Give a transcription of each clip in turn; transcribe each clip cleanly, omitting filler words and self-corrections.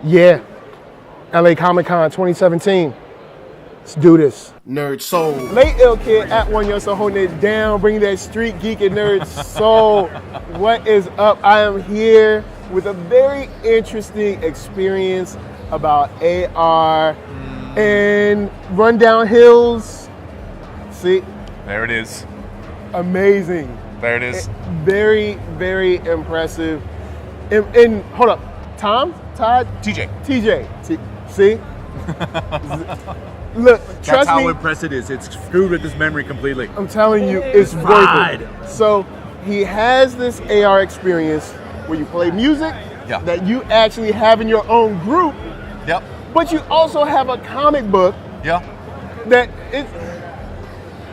Yeah, LA Comic Con 2017. Let's do this. NERDSoul. Late ill kid at OneYoungsta holding it down, bringing that street geek and nerd soul. What is up? I am here with a very interesting experience about AR and rundown hills. See? There it is. Amazing. There it is. Very, very impressive. And hold up, Tom? Todd? TJ. See? Look, That's trust how me. impressed it is. It's screwed with his memory completely. I'm telling you, it's Right. worth it. So he has this AR experience where you play music Yeah. that you actually have in your own group, Yep. but you also have a comic book Yeah. that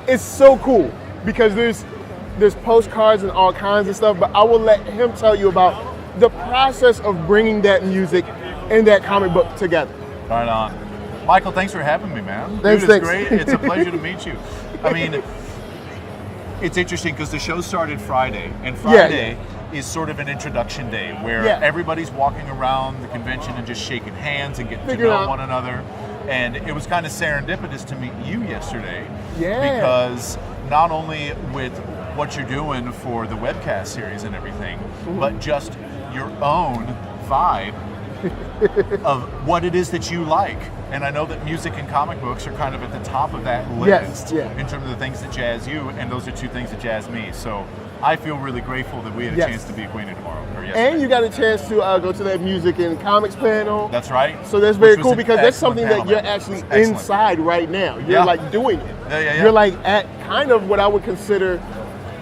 it's so cool because there's postcards and all kinds of stuff, but I will let him tell you about the process of bringing that music and that comic book together. Right on. Michael, thanks for having me, man. Thanks, Dude, it's thanks. great. It's a pleasure to meet you. I mean, it's interesting because the show started Friday, and Friday is sort of an introduction day where everybody's walking around the convention and just shaking hands and getting to know one another. And it was kind of serendipitous to meet you yesterday because not only with what you're doing for the webcast series and everything, but just your own vibe of what it is that you like. And I know that music and comic books are kind of at the top of that list in terms of the things that jazz you, and those are two things that jazz me. So I feel really grateful that we had a chance to be acquainted tomorrow. Or yesterday. And you got a chance to go to that music and comics panel. That's right. So that's very cool because that's something that you're actually inside right now. You're like doing it. Yeah. You're like at kind of what I would consider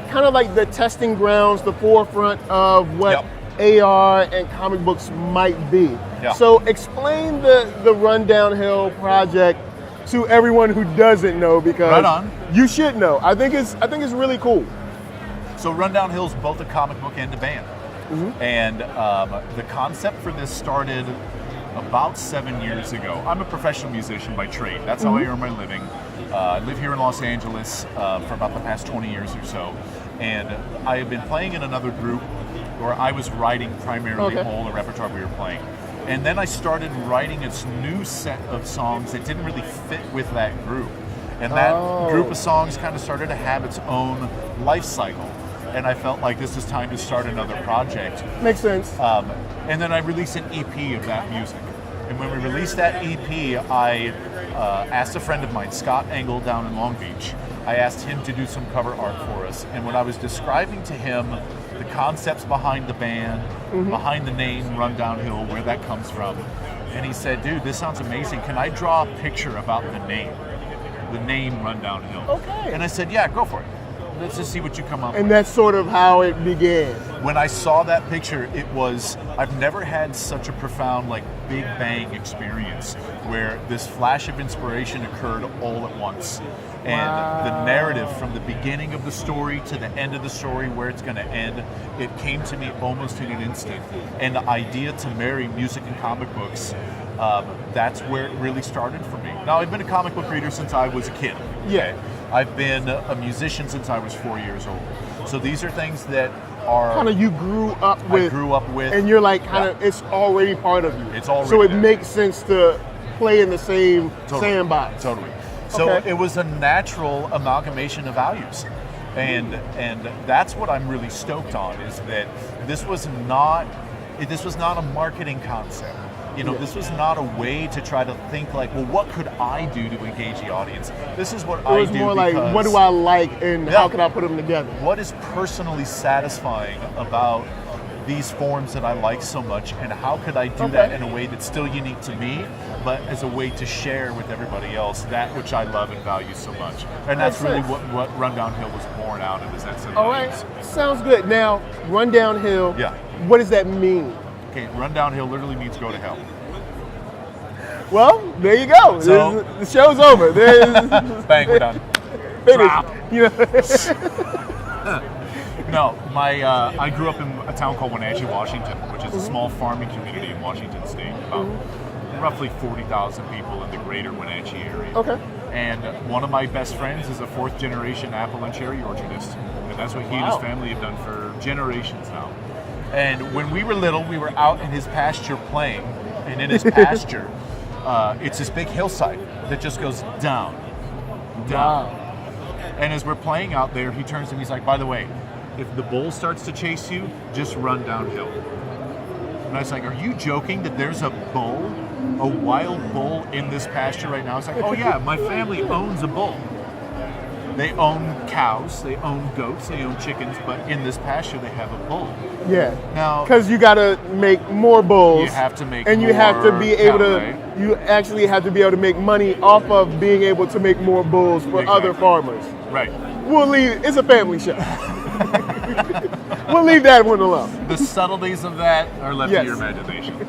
kind of like the testing grounds, the forefront of what AR and comic books might be. So explain the Rundown Hill project to everyone who doesn't know because you should know. I think it's really cool. So Rundown Hill's both a comic book and a band. And the concept for this started about 7 years ago. I'm a professional musician by trade. That's how I earn my living. I live here in Los Angeles for about the past 20 years or so. And I have been playing in another group where I was writing primarily all the repertoire we were playing. And then I started writing this new set of songs that didn't really fit with that group. And that group of songs kind of started to have its own life cycle. And I felt like this is time to start another project. Makes sense. And then I released an EP of that music. And when we released that EP, I asked a friend of mine, Scott Engel down in Long Beach, I asked him to do some cover art for us. And when I was describing to him the concepts behind the band, behind the name Rundown Hill, where that comes from, and he said, dude, this sounds amazing. Can I draw a picture about the name Rundown Hill? Okay. And I said, yeah, go for it. Let's just see what you come up with. And that's sort of how it began. When I saw that picture, I've never had such a profound, like, big bang experience where this flash of inspiration occurred all at once. And the narrative from the beginning of the story to the end of the story, where it's going to end, it came to me almost in an instant. And the idea to marry music and comic books, that's where it really started for me. Now, I've been a comic book reader since I was a kid. I've been a musician since I was 4 years old. So these are things that are kind of you grew up with. I grew up with. And you're like kind of, it's already part of you. It's already So it there. makes sense to play in the same sandbox. Totally. So it was a natural amalgamation of values. And that's what I'm really stoked on, is that this was not a marketing concept. You know, this was not a way to try to think like, well, what could I do to engage the audience? This is what I do. It was more like, what do I like and how can I put them together? What is personally satisfying about these forms that I like so much, and how could I do that in a way that's still unique to me, but as a way to share with everybody else that which I love and value so much? And that's really what Rundown Hill was born out of, is that set of values. Sounds good. Now, Rundown Hill, what does that mean? Okay, Rundown Hill literally means go to hell. Well, there you go. So, the show's over. Bang, we're done. Finished. You know? No, I grew up in a town called Wenatchee, Washington, which is a small farming community in Washington State. Roughly 40,000 people in the greater Wenatchee area. And one of my best friends is a fourth generation apple and cherry orchardist. And that's what he and his family have done for generations now. And when we were little, we were out in his pasture playing. And in his pasture, it's this big hillside that just goes down. Wow. And as we're playing out there, he turns to me, he's like, by the way, if the bull starts to chase you, just run downhill. And I was like, are you joking that there's a bull, a wild bull in this pasture right now? It's like, oh yeah, my family owns a bull. They own cows, they own goats, they own chickens, but in this pasture they have a bull. Yeah. Now, because you got to make more bulls. You have to make and more you have to be able cattle, to. right? You actually have to be able to make money off of being able to make more bulls for other farmers. Right. We'll leave. It's a family show. We'll leave that one alone. The subtleties of that are left to your imagination.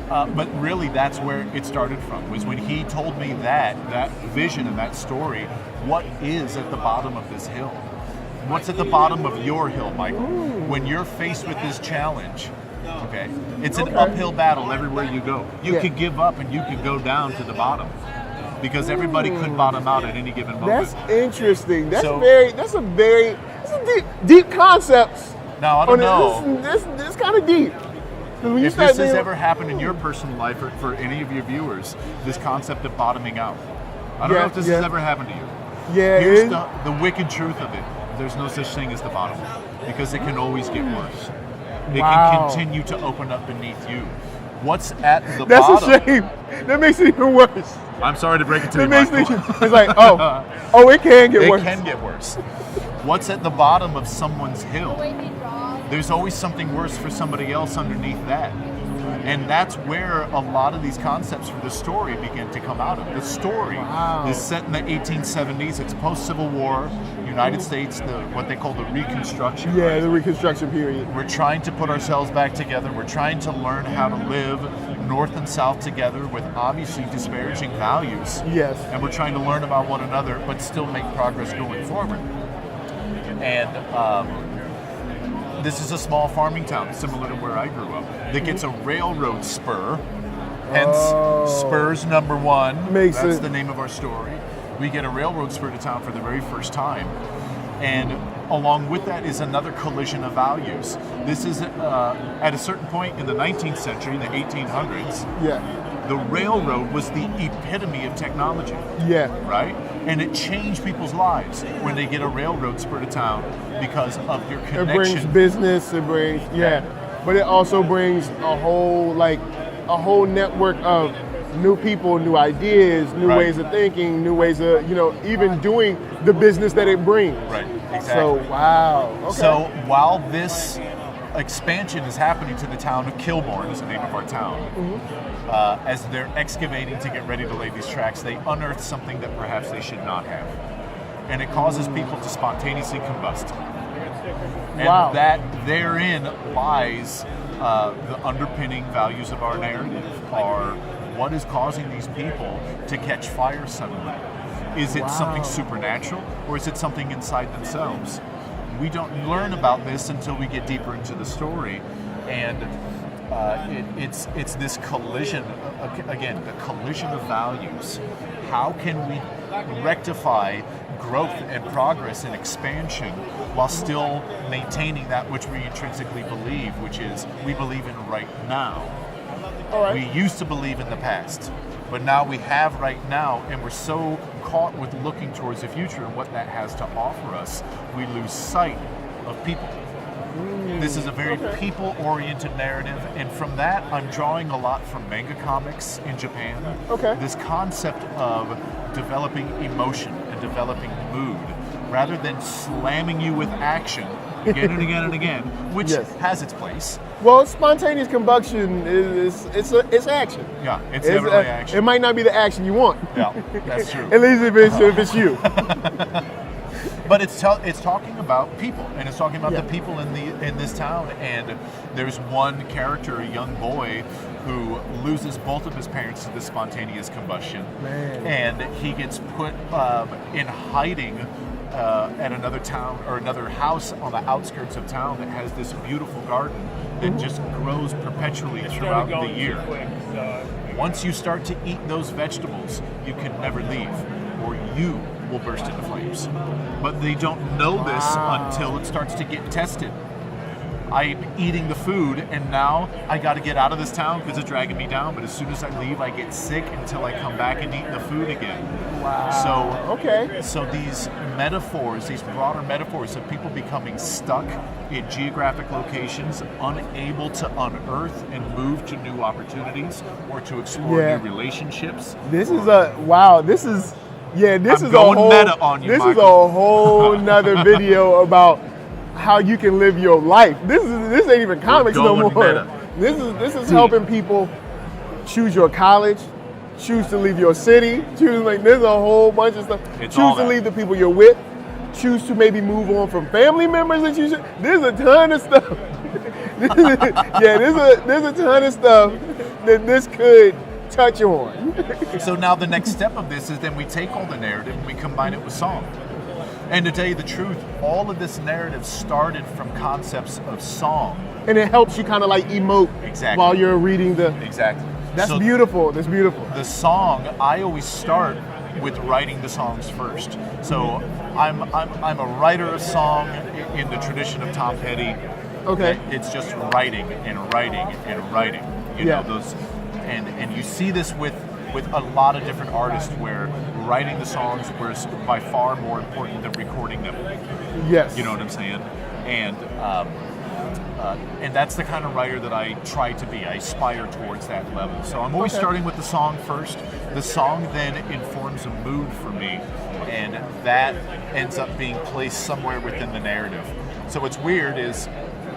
But really, that's where it started from, was when he told me that vision and that story. What is at the bottom of this hill? What's at the bottom of your hill, Michael? When you're faced with this challenge, okay, it's an uphill battle everywhere you go. You could give up and you could go down to the bottom, because everybody could bottom out at any given moment. That's interesting. That's a deep concept. Now, I don't know. This kind of deep. If this has ever happened in your personal life or for any of your viewers, this concept of bottoming out. I don't know if this has ever happened to you. Yeah. Here's the wicked truth of it. There's no such thing as the bottom, because it can always get worse. It can continue to open up beneath you. What's at the bottom? That's a shame. That makes it even worse. I'm sorry to break it to you, Michael. It's like, it can get worse. It can get worse. What's at the bottom of someone's hill? There's always something worse for somebody else underneath that. And that's where a lot of these concepts for the story begin to come out of. The story is set in the 1870s. It's post-Civil War, United States, what they call the Reconstruction. Yeah, the Reconstruction period. We're trying to put ourselves back together. We're trying to learn how to live North and South together with obviously disparaging values. Yes. And we're trying to learn about one another, but still make progress going forward. And this is a small farming town, similar to where I grew up, that gets a railroad spur, hence Spurs number 1. That's the name of our story. We get a railroad spur to town for the very first time. And along with that is another collision of values. This is at a certain point in the 19th century, the 1800s, the railroad was the epitome of technology. Yeah. Right? And it changed people's lives when they get a railroad spur to town because of your connection. It brings business, it brings, but it also brings a whole network of new people, new ideas, new ways of thinking, new ways of, even doing the business that it brings. Right, exactly. So, wow. Okay. So while this expansion is happening to the town of Kilbourne, is the name of our town, as they're excavating to get ready to lay these tracks, they unearth something that perhaps they should not have. And it causes people to spontaneously combust. And that therein lies the underpinning values of our narrative, are what is causing these people to catch fire suddenly. Is it something supernatural, or is it something inside themselves? We don't learn about this until we get deeper into the story, and it's this collision, again, the collision of values. How can we rectify growth and progress and expansion while still maintaining that which we intrinsically believe, which is we believe in right now. We used to believe in the past, but now we have right now, and we're so caught with looking towards the future and what that has to offer us, we lose sight of people. This is a very people-oriented narrative, and from that, I'm drawing a lot from manga comics in Japan. This concept of developing emotion and developing mood, rather than slamming you with action again and again and again, which has its place. Well, spontaneous combustion it's action. Yeah, it's definitely action. It might not be the action you want. Yeah, that's true. At least if it's you. But it's talking about people, and it's talking about the people in this town. And there's one character, a young boy, who loses both of his parents to this spontaneous combustion, and he gets put in hiding at another town or another house on the outskirts of town that has this beautiful garden that just grows perpetually throughout the year. Once you start to eat those vegetables, you can never leave, or you will burst into flames. But they don't know this until it starts to get tested. I'm eating the food, and now I got to get out of this town because it's dragging me down. But as soon as I leave, I get sick until I come back and eat the food again. Wow. So these metaphors, these broader metaphors of people becoming stuck in geographic locations, unable to unearth and move to new opportunities or to explore new relationships. This is a wow. This is This I'm is going a whole meta on you, This Michael. is a whole nother video about how you can live your life. This ain't even comics no more. Meta. This is helping people choose your college, choose to leave your city, there's a whole bunch of stuff. Choose to leave the people you're with, choose to maybe move on from family members that you should. There's a ton of stuff. There's a ton of stuff that this could touch on. So now the next step of this is then we take all the narrative and we combine it with song. And to tell you the truth, all of this narrative started from concepts of song. And it helps you kind of like emote while you're reading the... Exactly. That's beautiful. That's beautiful. The song, I always start with writing the songs first. So I'm a writer of song in the tradition of Tom Petty. Okay. It's just writing and writing and writing. You know, those, and you see this with a lot of different artists where writing the songs was by far more important than recording them. Yes. You know what I'm saying? And that's the kind of writer that I try to be. I aspire towards that level. So I'm always starting with the song first. The song then informs a mood for me, and that ends up being placed somewhere within the narrative. So what's weird is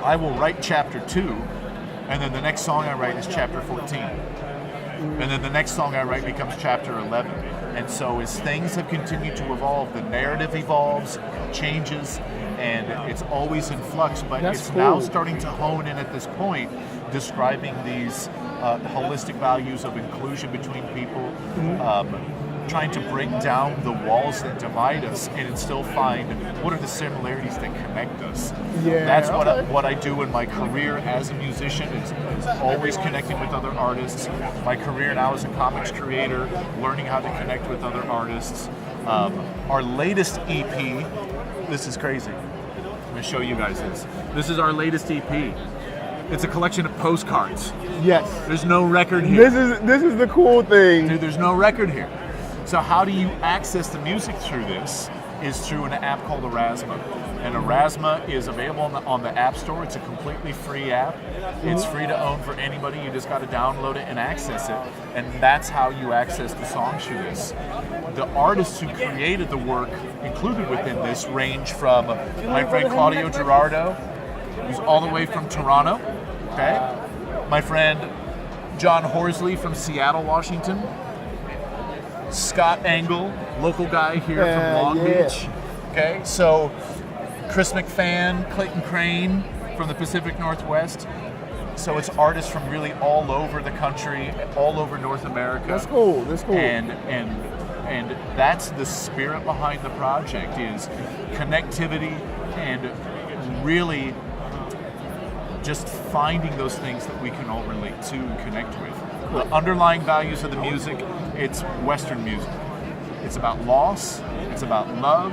I will write chapter 2, and then the next song I write is chapter 14. And then the next song I write becomes chapter 11. And so as things have continued to evolve, the narrative evolves, changes, and it's always in flux, but it's now starting to hone in at this point, describing these holistic values of inclusion between people, trying to break down the walls that divide us and still find what are the similarities that connect us. That's what I do in my career as a musician, is always connecting with other artists. My career now as a comics creator, learning how to connect with other artists. Our latest EP, this is crazy. I'm going to show you guys this. This is our latest EP. It's a collection of postcards. Yes. There's no record here. This is the cool thing. Dude, there's no record here. So how do you access the music through this? Is through an app called Erasma. And Erasma is available on the App Store. It's a completely free app. It's free to own for anybody. You just got to download it and access it. And that's how you access the songs through this. The artists who created the work included within this range from my friend Claudio Gerardo, who's all the way from Toronto. Okay, my friend John Horsley from Seattle, Washington. Scott Engel, local guy here from Long Beach. Okay, so Chris McFan, Clayton Crane from the Pacific Northwest. So it's artists from really all over the country, all over North America. That's cool. That's cool. And that's the spirit behind the project, is connectivity and really just finding those things that we can all relate to and connect with. The underlying values of the music, it's Western music. It's about loss, it's about love,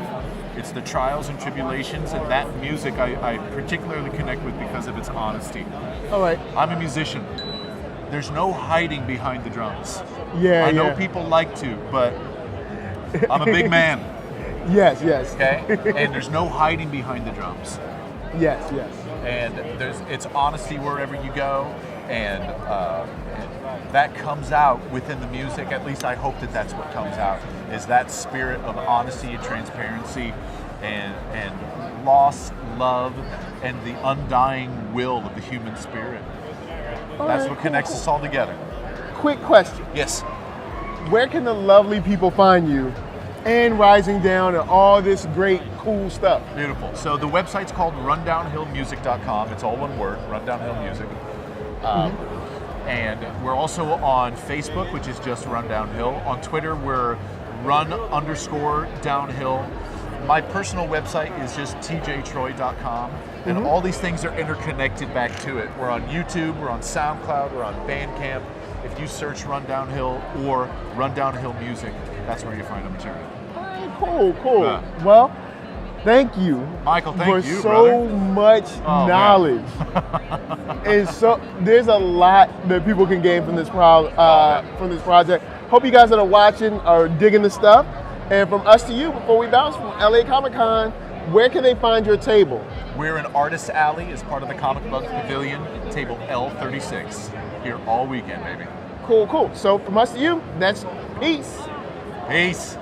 it's the trials and tribulations, and that music I particularly connect with because of its honesty. All right. I'm a musician. There's no hiding behind the drums. I know people like to, but I'm a big man. Yes. Okay? And there's no hiding behind the drums. Yes. And it's honesty wherever you go, and that comes out within the music. At least I hope that's what comes out, is that spirit of honesty and transparency and loss, love, and the undying will of the human spirit. That's what connects us all together. Quick question. Yes. Where can the lovely people find you and Rising Down and all this great, cool stuff? Beautiful. So the website's called rundownhillmusic.com. It's all one word, rundownhillmusic. And we're also on Facebook, which is just Run Downhill. On Twitter, we're run_downhill. My personal website is just tjtroy.com. And all these things are interconnected back to it. We're on YouTube, we're on SoundCloud, we're on Bandcamp. If you search Run Downhill or Run Downhill Music, that's where you find the material. Cool. Well, Thank you, Michael. Thank you, so brother. much knowledge. And so there's a lot that people can gain from this from this project. Hope you guys that are watching are digging the stuff. And from us to you, before we bounce from LA Comic Con, where can they find your table? We're in Artist Alley as part of the Comic Book Pavilion, table L36. Here all weekend, baby. Cool. So from us to you, that's peace. Peace.